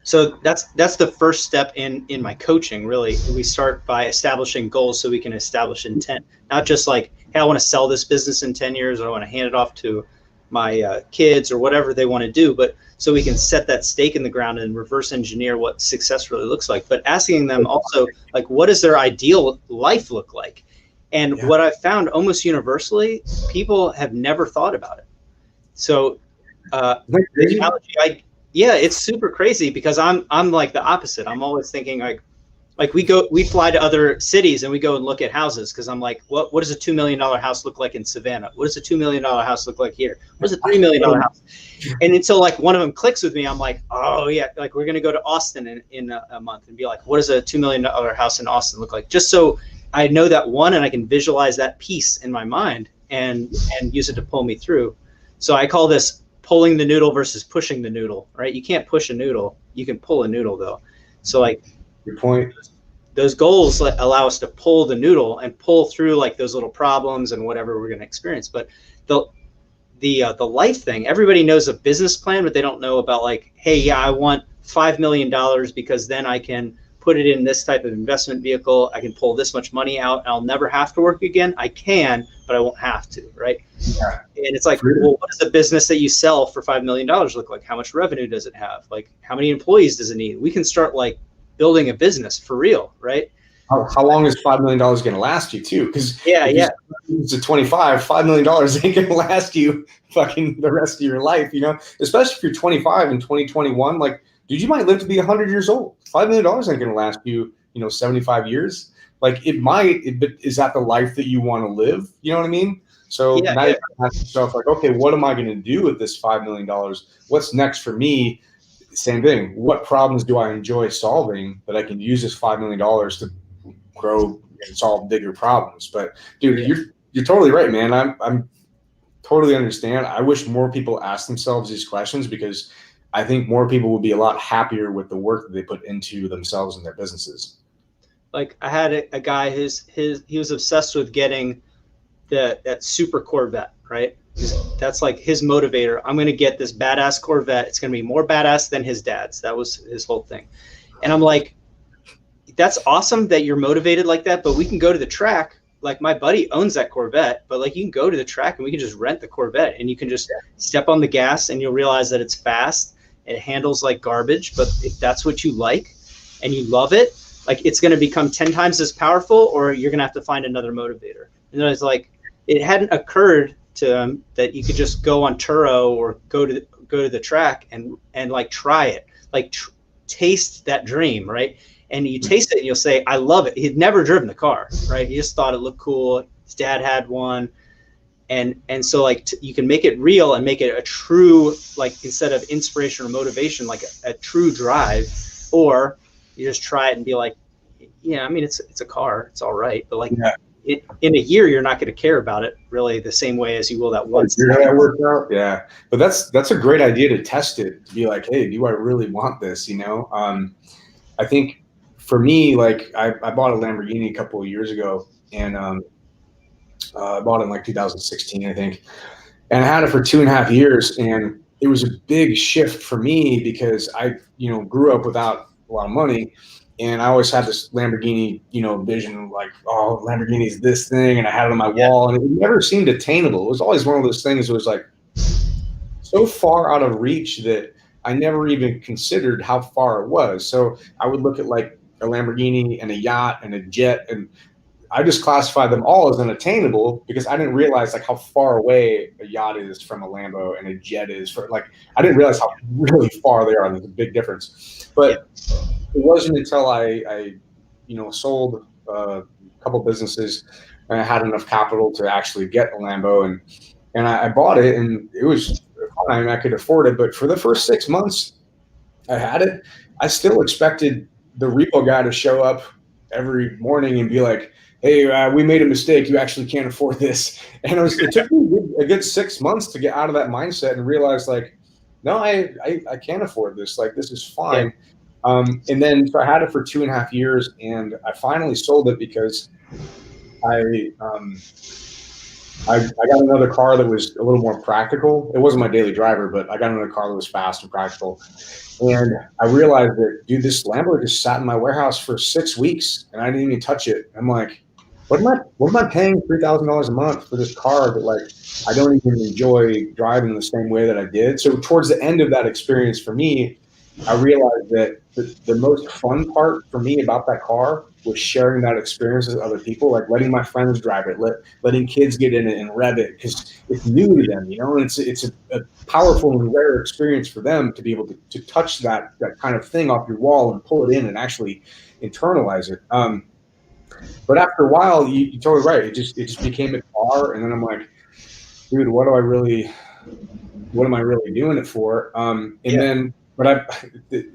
so that's the first step in my coaching. Really, we start by establishing goals so we can establish intent, not just like, hey, I want to sell this business in 10 years, or I want to hand it off to my kids or whatever they want to do, but so we can set that stake in the ground and reverse engineer what success really looks like. But asking them also, like, what does their ideal life look like? And what I've found almost universally, people have never thought about it. So the analogy, it's super crazy, because I'm like the opposite. I'm always thinking like we fly to other cities and we go and look at houses, because I'm like, what does a $2 million house look like in Savannah? What does a $2 million house look like here? What does a $3 million house? And until like one of them clicks with me, I'm like, oh yeah, like we're gonna go to Austin in a month, and be like, what does a $2 million house in Austin look like? Just so I know that one, and I can visualize that piece in my mind and use it to pull me through. So I call this pulling the noodle versus pushing the noodle, right? You can't push a noodle, you can pull a noodle though. So like, your point. Those goals allow us to pull the noodle and pull through like those little problems and whatever we're going to experience. But the life thing, everybody knows a business plan, but they don't know about like, hey, yeah, I want $5 million because then I can put it in this type of investment vehicle. I can pull this much money out and I'll never have to work again. I can, but I won't have to, right? Yeah. And it's like, well, what does a business that you sell for $5 million look like? How much revenue does it have? Like, how many employees does it need? We can start like building a business for real, right? How long is $5 million going to last you too? Because it's a 25, $5 million ain't going to last you fucking the rest of your life, you know? Especially if you're 25 in 2021, like, dude, you might live to be 100 years old. $5 million ain't going to last you, 75 years. Like it might, but is that the life that you want to live? You know what I mean? So now you ask yourself like, okay, what am I going to do with this $5 million? What's next for me? Same thing. What problems do I enjoy solving that I can use this $5 million to grow and solve bigger problems? But dude, you're totally right, man. I'm totally understand. I wish more people ask themselves these questions, because I think more people would be a lot happier with the work that they put into themselves and their businesses. Like I had a guy he was obsessed with getting that super Corvette, right? That's like his motivator. I'm going to get this badass Corvette. It's going to be more badass than his dad's. That was his whole thing. And I'm like, that's awesome that you're motivated like that, but we can go to the track. Like my buddy owns that Corvette, but like you can go to the track and we can just rent the Corvette, and you can just step on the gas and you'll realize that it's fast. It handles like garbage, but if that's what you like and you love it, like it's going to become 10 times as powerful, or you're going to have to find another motivator. And then it's like, it hadn't occurred to him that you could just go on Turo or go to the track and like try it, like taste that dream, right? And you taste it and you'll say, I love it. He'd never driven the car, right? He just thought it looked cool. His dad had one. And so like you can make it real and make it a true, like instead of inspiration or motivation, like a true drive. Or you just try it and be like, yeah, I mean, it's a car, it's all right. But like in a year, you're not going to care about it really the same way as you will that once. That worked out. Yeah. But that's a great idea to test it, to be like, hey, do I really want this? I think for me, like I bought a Lamborghini a couple of years ago, and I bought it in like 2016, I think. And I had it for 2.5 years, and it was a big shift for me because I, grew up without a lot of money. And I always had this Lamborghini, vision of like, oh, Lamborghini's this thing. And I had it on my wall, and it never seemed attainable. It was always one of those things that was like so far out of reach that I never even considered how far it was. So I would look at like a Lamborghini and a yacht and a jet, and I just classified them all as unattainable because I didn't realize like how far away a yacht is from a Lambo and a jet is for I didn't realize how really far they are. There's a big difference. But it wasn't until I sold a couple businesses and I had enough capital to actually get a Lambo, and I bought it, and it was fine. I could afford it. But for the first 6 months I had it, I still expected the repo guy to show up every morning and be like, hey, we made a mistake. You actually can't afford this. And it took me a good 6 months to get out of that mindset and realize like, no, I can't afford this. Like, this is fine. And then so I had it for 2.5 years, and I finally sold it because I got another car that was a little more practical. It wasn't my daily driver, but I got another car that was fast and practical. And I realized that, dude, this Lambo just sat in my warehouse for 6 weeks, and I didn't even touch it. I'm like, what am I paying $3,000 a month for this car that, like, I don't even enjoy driving the same way that I did? So towards the end of that experience for me, I realized that the most fun part for me about that car was sharing that experience with other people, like letting my friends drive it, letting kids get in it and rev it, because it's new to them, you know, and it's a powerful and rare experience for them to be able to touch that kind of thing off your wall and pull it in and actually internalize it. But after a while, you're totally right. It just became a car, and then I'm like, dude, what am I really doing it for? Then, but I've had to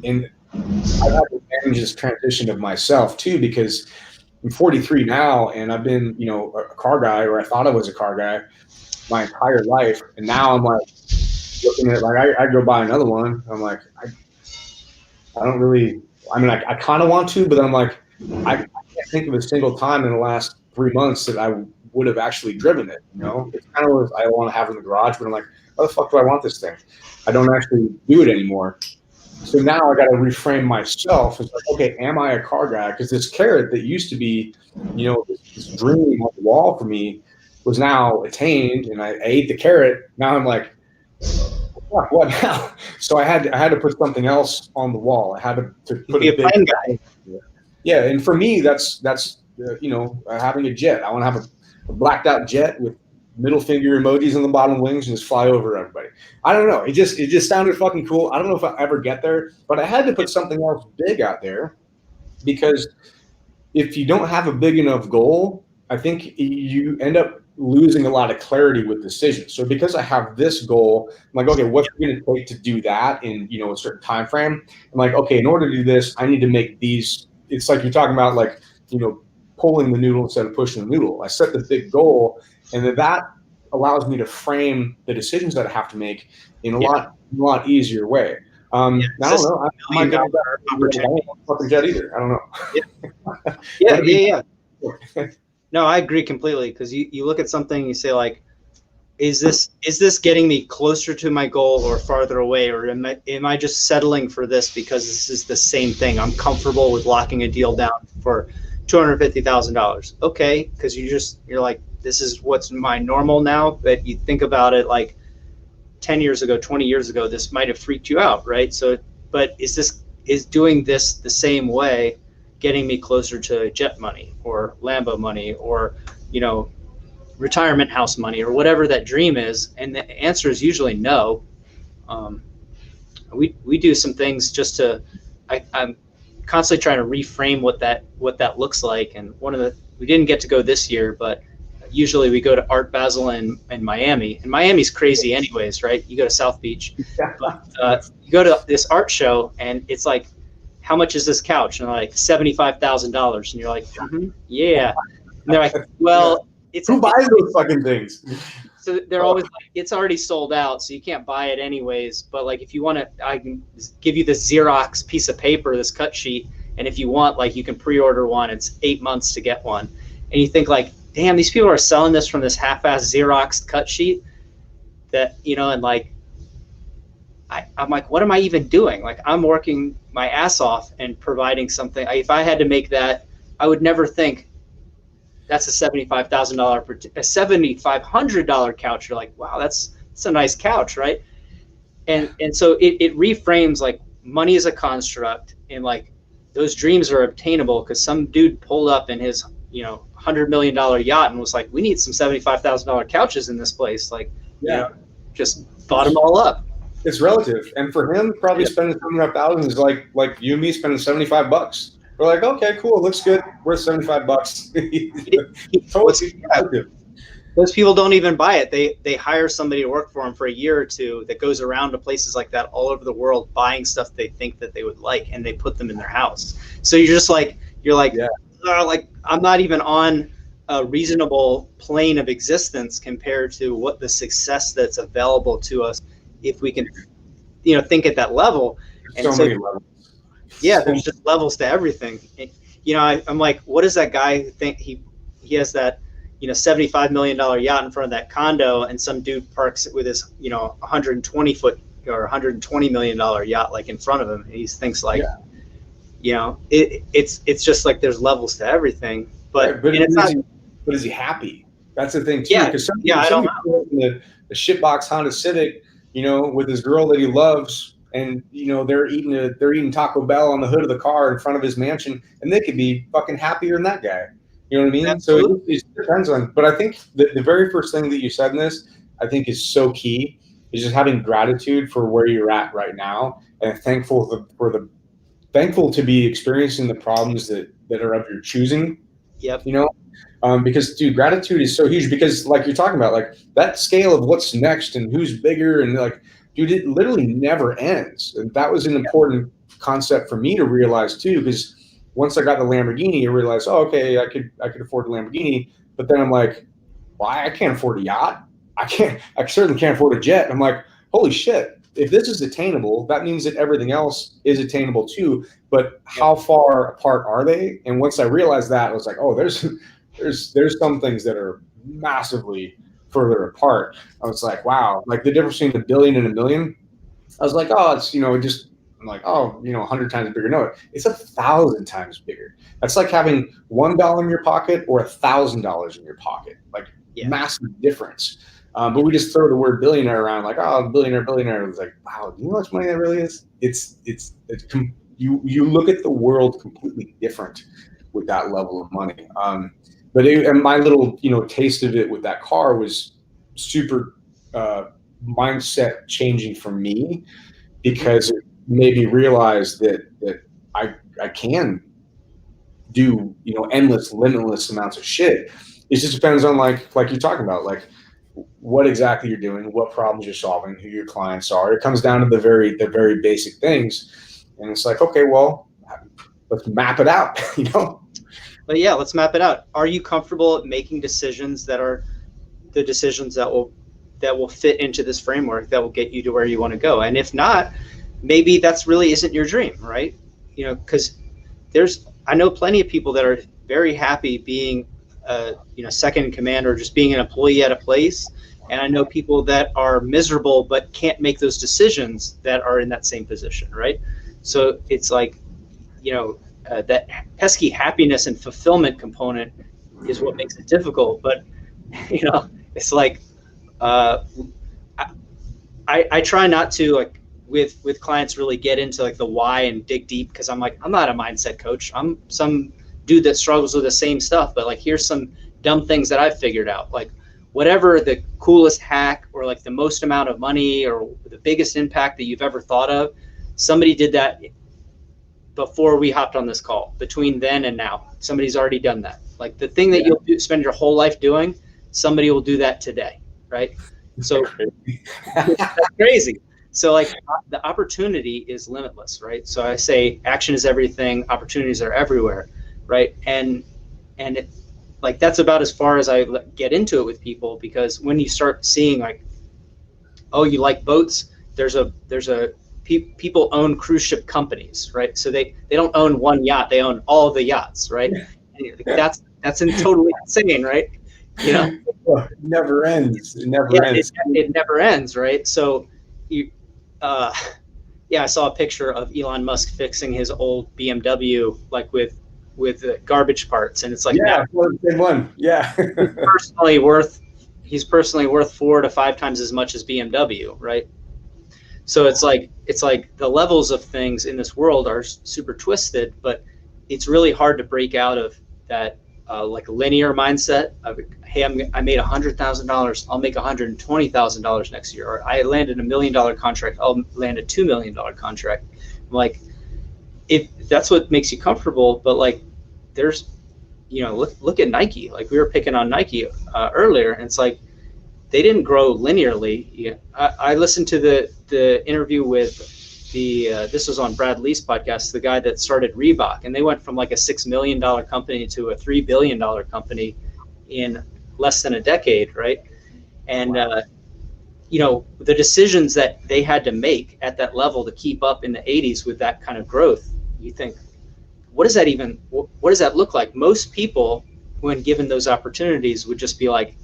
manage this transition of myself too, because I'm 43 now, and I've been, you know, a car guy, or I thought I was a car guy, my entire life, and now I'm like looking at it, like I go buy another one. I'm like, I don't really. I mean, I kind of want to, but then I'm like, I can't think of a single time in the last 3 months that I would have actually driven it. You know, it's kind of what I want to have in the garage, but I'm like, why the fuck do I want this thing? I don't actually do it anymore. So now I got to reframe myself. It's like, okay, am I a car guy? Because this carrot that used to be, you know, this dream on the wall for me was now attained, and I ate the carrot. Now I'm like, what now? So I had to put something else on the wall. I had to put be a plane guy. Yeah, and for me, that's you know, having a jet. I want to have a blacked out jet with middle finger emojis on the bottom wings and just fly over everybody. I don't know. It just sounded fucking cool. I don't know if I ever get there, but I had to put something else big out there, because if you don't have a big enough goal, I think you end up losing a lot of clarity with decisions. So because I have this goal, I'm like, okay, what's it going to take to do that in, you know, a certain time frame? I'm like, okay, in order to do this, I need to make these. It's like you're talking about, like, you know, pulling the noodle instead of pushing the noodle. I set the big goal, and then that allows me to frame the decisions that I have to make in a lot easier way. I don't know. I might get that opportunity. I don't fucking jet either. I don't know. Yeah. No, I agree completely, because you look at something and you say, like, is this getting me closer to my goal or farther away, or am I just settling for this because this is the same thing? I'm comfortable with locking a deal down for $250,000. Okay, because you're like, this is what's my normal now. But you think about it, like 10 years ago, 20 years ago, this might have freaked you out, right? So, but is doing this the same way getting me closer to jet money or Lambo money, or, you know, retirement house money, or whatever that dream is? And the answer is usually no. We do some things just to, I'm constantly trying to reframe what that looks like. And we didn't get to go this year, but usually we go to Art Basel in Miami, and Miami's crazy anyways, right? You go to South Beach, but you go to this art show, and it's like, how much is this couch? And they're like, $75,000. And you're like, yeah. And they're like, well, who buys those fucking things? So they're always like, it's already sold out, so you can't buy it anyways. But like, if you want to, I can give you this Xerox piece of paper, this cut sheet, and if you want, like, you can pre-order one. It's 8 months to get one. And you think, like, damn, these people are selling this from this half-ass Xerox cut sheet that, you know, and like, I'm like, what am I even doing? Like, I'm working my ass off and providing something. If I had to make that, I would never think that's a $75,000, a $7,500 couch. You're like, wow, that's a nice couch, right? And so it reframes, like, money is a construct, and like, those dreams are obtainable because some dude pulled up in his, you know, $100 million yacht and was like, we need some $75,000 couches in this place. Like, you know, just bought them all up. It's relative, and for him, probably spending $75,000 is like you and me spending $75. We're like, okay, cool, looks good, worth $75. Totally relative. Those people don't even buy it. They hire somebody to work for them for a year or two that goes around to places like that all over the world, buying stuff they think that they would like, and they put them in their house. So you're just like, like, I'm not even on a reasonable plane of existence compared to what the success that's available to us, if we can, you know, think at that level. And so so, many levels. yeah, there's just levels to everything. You know, I'm like, what does that guy think? He has that, you know, $75 million yacht in front of that condo, and some dude parks with his, you know, 120 foot or $120 million yacht like in front of him. And he thinks like, Yeah. you know, it's just like there's levels to everything. But, Right, but and it's not. but is he happy? That's the thing too. Yeah, Because yeah, I don't know. people in the shitbox Honda Civic, you know, with his girl that he loves, and you know they're eating Taco Bell on the hood of the car in front of his mansion, and they could be fucking happier than that guy. You know what I mean? Absolutely. So it depends on. But I think the very first thing that you said in this, I think, is so key. Is just having gratitude for where you're at right now, and thankful to be experiencing the problems that are of your choosing. Yep. You know, because dude, gratitude is so huge, because like you're talking about, like that scale of what's next and who's bigger, and like, dude, it literally never ends. And that was an important concept for me to realize too, because once I got the Lamborghini, I realized, oh, okay, I could afford the Lamborghini, but then I'm like, well, I can't afford a yacht. I certainly can't afford a jet. And I'm like, holy shit, if this is attainable, that means that everything else is attainable too. But how far apart are they? And once I realized that, I was like, oh, there's some things that are massively further apart. I was like, wow, like the difference between a billion and a million. I was like, oh, it's, you know, I'm like, oh, you know, 100 times bigger. No, it's 1,000 times bigger. That's like having $1 in your pocket or $1,000 in your pocket. Like, massive difference. But we just throw the word billionaire around, like, oh, billionaire. It's like, wow, do you know how much money that really is? You look at the world completely different with that level of money. And my little, you know, taste of it with that car was super mindset changing for me, because it made me realize that I can do, you know, endless, limitless amounts of shit. It just depends on like you're talking about, like what exactly you're doing, what problems you're solving, who your clients are. It comes down to the very basic things. And it's like, okay, well, let's map it out, you know? But yeah, let's map it out. Are you comfortable making decisions that are the decisions that will fit into this framework that will get you to where you want to go? And if not, maybe that's really isn't your dream, right? You know, because I know plenty of people that are very happy being you know, second in command or just being an employee at a place. And I know people that are miserable but can't make those decisions that are in that same position, right? So it's like, you know, that pesky happiness and fulfillment component is what makes it difficult. But, you know, it's like, I try not to, like, with clients really get into like the why and dig deep, because I'm like, I'm not a mindset coach. I'm some dude that struggles with the same stuff, but like, here's some dumb things that I've figured out. Like, whatever the coolest hack or like the most amount of money or the biggest impact that you've ever thought of, somebody did that before we hopped on this call. Between then and now, somebody's already done that. Like the thing that you'll spend your whole life doing, somebody will do that today, right? So that's crazy. So like the opportunity is limitless, right? So I say action is everything, opportunities are everywhere, right? And it, like, that's about as far as I get into it with people, because when you start seeing like, oh, you like boats, people own cruise ship companies, right? So they don't own one yacht, they own all the yachts, right? And that's totally insane, right? You know, it never ends. It never ends. It never ends, right? So I saw a picture of Elon Musk fixing his old BMW, like with garbage parts, and it's like, good one. Yeah. he's personally worth 4 to 5 times as much as BMW, right? So it's like the levels of things in this world are super twisted, but it's really hard to break out of that like linear mindset of, hey, I made $100,000, I'll make $120,000 next year, or I landed $1 million contract, I'll land a $2 million contract. I'm like, if that's what makes you comfortable, but like, there's, you know, look at Nike. Like, we were picking on Nike earlier, and it's like, they didn't grow linearly. I listened to the interview with this was on Brad Lee's podcast, the guy that started Reebok, and they went from like a $6 million company to a $3 billion company in less than a decade, right? And the decisions that they had to make at that level to keep up in the 80s with that kind of growth, you think, what does that look like? Most people, when given those opportunities, would just be like,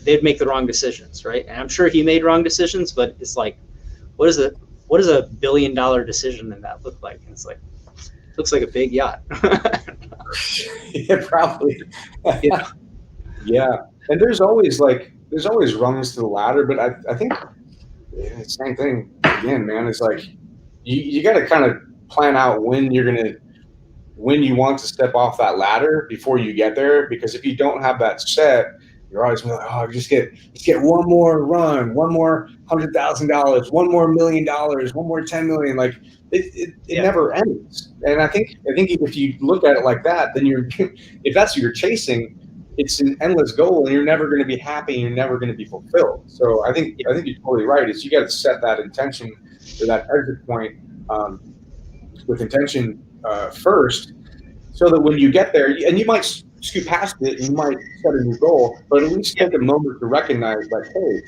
they'd make the wrong decisions, right? And I'm sure he made wrong decisions, but it's like, what does a $1 billion decision in that look like? And it's like, looks like a big yacht. Yeah, probably. Yeah. Yeah, and there's always rungs to the ladder, but I think the same thing again, man. It's like you got to kind of plan out when you want to step off that ladder before you get there, because if you don't have that set, you're always like, oh, just get one more run, one more $100,000, one more $1 million, one more 10 million. Like it never ends. And I think if you look at it like that, then if that's what you're chasing, it's an endless goal, and you're never going to be happy, and you're never going to be fulfilled. So I think you're totally right. Is you got to set that intention or that exit point with intention first, so that when you get there, and you might scoot past it, and you might set a new goal, but at least take a moment to recognize, like, hey,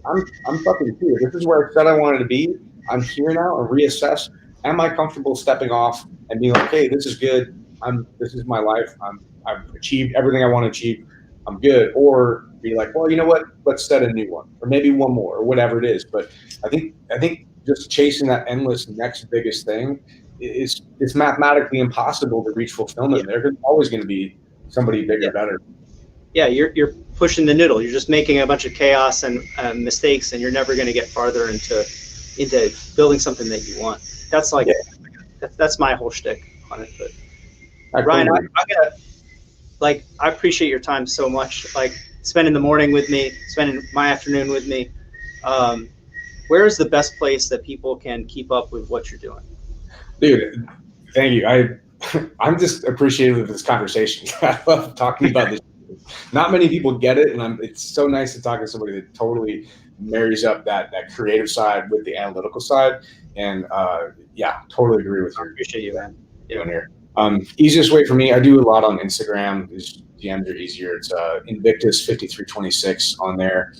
I'm fucking here. This is where I said I wanted to be. I'm here now, and reassess. Am I comfortable stepping off and being like, hey, this is good. This is my life. I've achieved everything I want to achieve. I'm good. Or be like, well, you know what? Let's set a new one, or maybe one more, or whatever it is. But I think just chasing that endless next biggest thing it's mathematically impossible to reach fulfillment. Yeah. There's always going to be somebody bigger, better. Yeah, you're pushing the noodle. You're just making a bunch of chaos and mistakes, and you're never going to get farther into building something that you want. That's like that's my whole shtick on it. But Ryan, I'm gonna I appreciate your time so much. Like spending the morning with me, spending my afternoon with me. Where is the best place that people can keep up with what you're doing? Dude, thank you. I'm just appreciative of this conversation. I love talking about this. Not many people get it, and it's so nice to talk to somebody that totally marries up that creative side with the analytical side. And totally agree with you. I appreciate you, man. Doing here. Easiest way for me, I do a lot on Instagram. DMs are easier. It's Invictus5326 on there.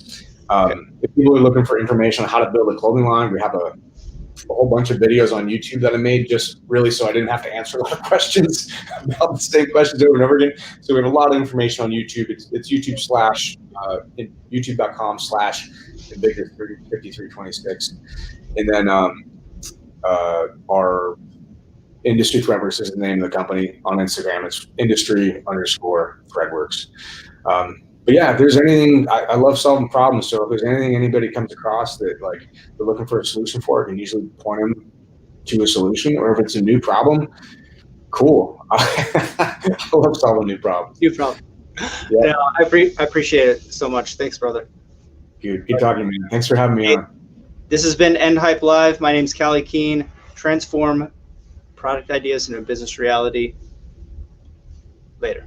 If people are looking for information on how to build a clothing line, we have a whole bunch of videos on YouTube that I made just really so I didn't have to answer a lot of questions about the same questions over and over again. So we have a lot of information on YouTube. It's youtube.com/Invictus5326. And then our Industry Threadworks is the name of the company. On Instagram, it's industry_threadworks. But yeah, if there's anything, I love solving problems. So if there's anything anybody comes across that they're looking for a solution for, I can usually point them to a solution. Or if it's a new problem, cool. I love solving new problems. New problem. Yeah, I appreciate it so much. Thanks, brother. Good talking to you. Thanks for having me on. This has been End Hype Live. My name's Callie Keene. Transform product ideas into business reality. Later.